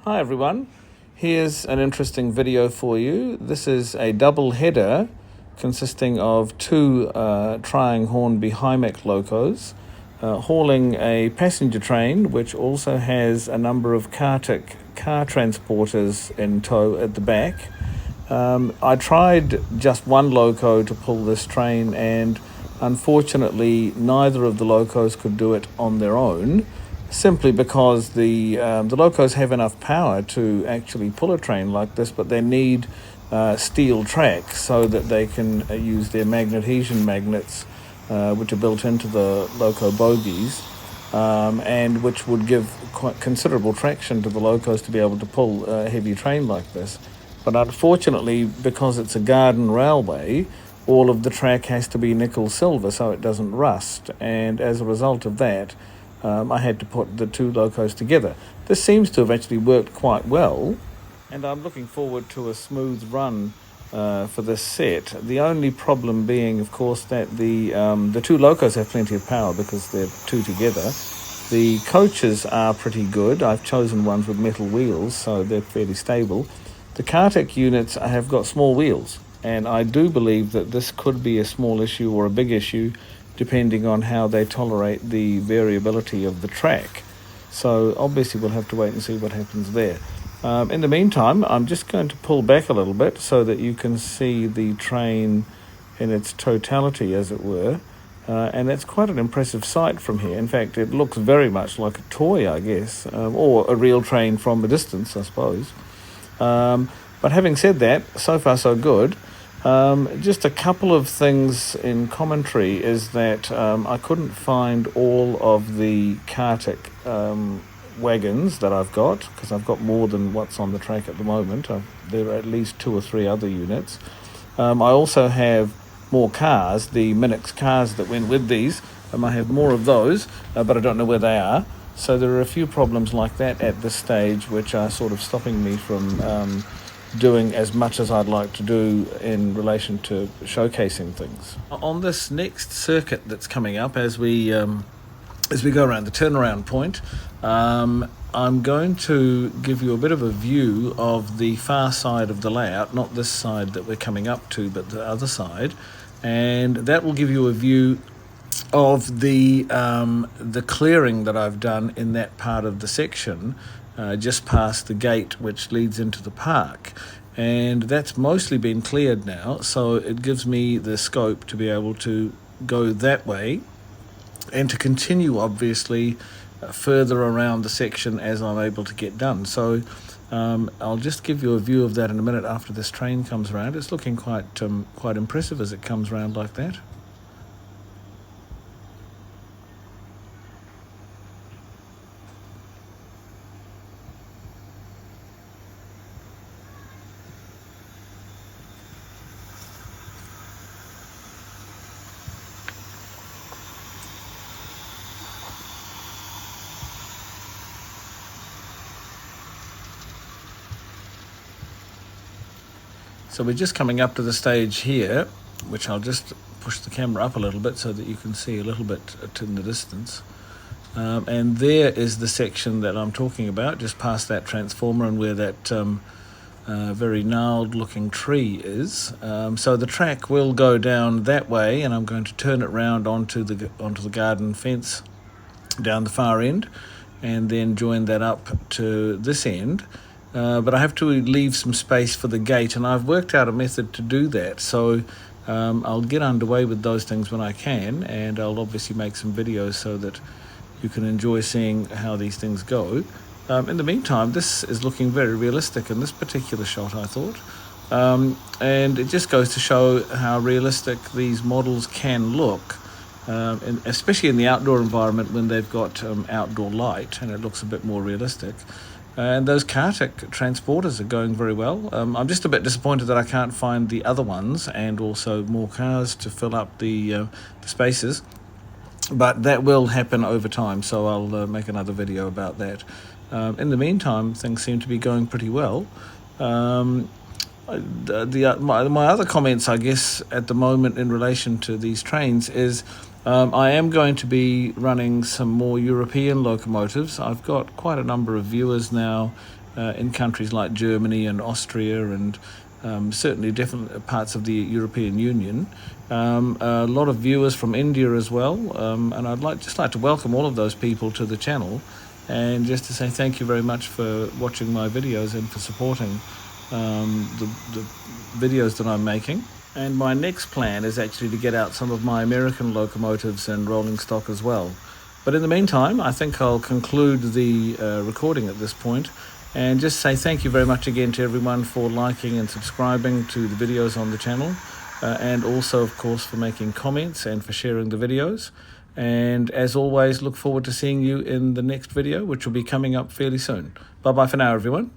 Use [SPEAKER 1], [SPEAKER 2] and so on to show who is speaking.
[SPEAKER 1] Hi everyone, here's an interesting video for you. This is a double header consisting of two trying Hornby Hymek locos hauling a passenger train which also has a number of Cartic car transporters in tow at the back. I tried just one loco to pull this train, and unfortunately neither of the locos could do it on their own, simply because the locos have enough power to actually pull a train like this, but they need steel tracks so that they can use their magnetization magnets, which are built into the loco bogies, and which would give quite considerable traction to the locos to be able to pull a heavy train like this. But unfortunately, because it's a garden railway, all of the track has to be nickel silver so it doesn't rust, and as a result of that, I had to put the two locos together. This seems to have actually worked quite well, and I'm looking forward to a smooth run for this set. The only problem being, of course, that the two locos have plenty of power because they're two together. The coaches are pretty good. I've chosen ones with metal wheels, so they're fairly stable. The Cartic units have got small wheels, and I do believe that this could be a small issue or a big issue, depending on how they tolerate the variability of the track. So obviously we'll have to wait and see what happens there. In the meantime, I'm just going to pull back a little bit so that you can see the train in its totality, as it were. And that's quite an impressive sight from here. In fact, it looks very much like a toy, I guess, or a real train from a distance, I suppose. But having said that, so far so good. Just a couple of things in commentary is that I couldn't find all of the Cartic wagons that I've got, because I've got more than what's on the track at the moment. There are at least 2 or 3 other units. I also have more cars, the Hymeks cars that went with these. I have more of those, but I don't know where they are. So there are a few problems like that at this stage, which are sort of stopping me from doing as much as I'd like to do in relation to showcasing things. On this next circuit that's coming up, as we go around the turnaround point, I'm going to give you a bit of a view of the far side of the layout, not this side that we're coming up to, but the other side, and that will give you a view of the clearing that I've done in that part of the section, just past the gate which leads into the park, and that's mostly been cleared now, so it gives me the scope to be able to go that way and to continue obviously further around the section as I'm able to get done. So I'll just give you a view of that in a minute after this train comes around. It's looking quite impressive as it comes around like that. So we're just coming up to the stage here, which I'll just push the camera up a little bit so that you can see a little bit in the distance. And there is the section that I'm talking about, just past that transformer and where that very gnarled looking tree is. So the track will go down that way, and I'm going to turn it round onto the garden fence down the far end, and then join that up to this end. But I have to leave some space for the gate, and I've worked out a method to do that. So I'll get underway with those things when I can, and I'll obviously make some videos so that you can enjoy seeing how these things go. In the meantime, this is looking very realistic in this particular shot, I thought. And it just goes to show how realistic these models can look, especially in the outdoor environment when they've got outdoor light, and it looks a bit more realistic. And those Cartic transporters are going very well. I'm just a bit disappointed that I can't find the other ones and also more cars to fill up the spaces. But that will happen over time, so I'll make another video about that. In the meantime, things seem to be going pretty well. My other comments, I guess, at the moment in relation to these trains is I am going to be running some more European locomotives. I've got quite a number of viewers now in countries like Germany and Austria and certainly different parts of the European Union. A lot of viewers from India as well, and I'd like to welcome all of those people to the channel, and just to say thank you very much for watching my videos and for supporting the videos that I'm making. And my next plan is actually to get out some of my American locomotives and rolling stock as well. But in the meantime, I think I'll conclude the recording at this point and just say thank you very much again to everyone for liking and subscribing to the videos on the channel, and also, of course, for making comments and for sharing the videos. And as always, look forward to seeing you in the next video, which will be coming up fairly soon. Bye-bye for now, everyone.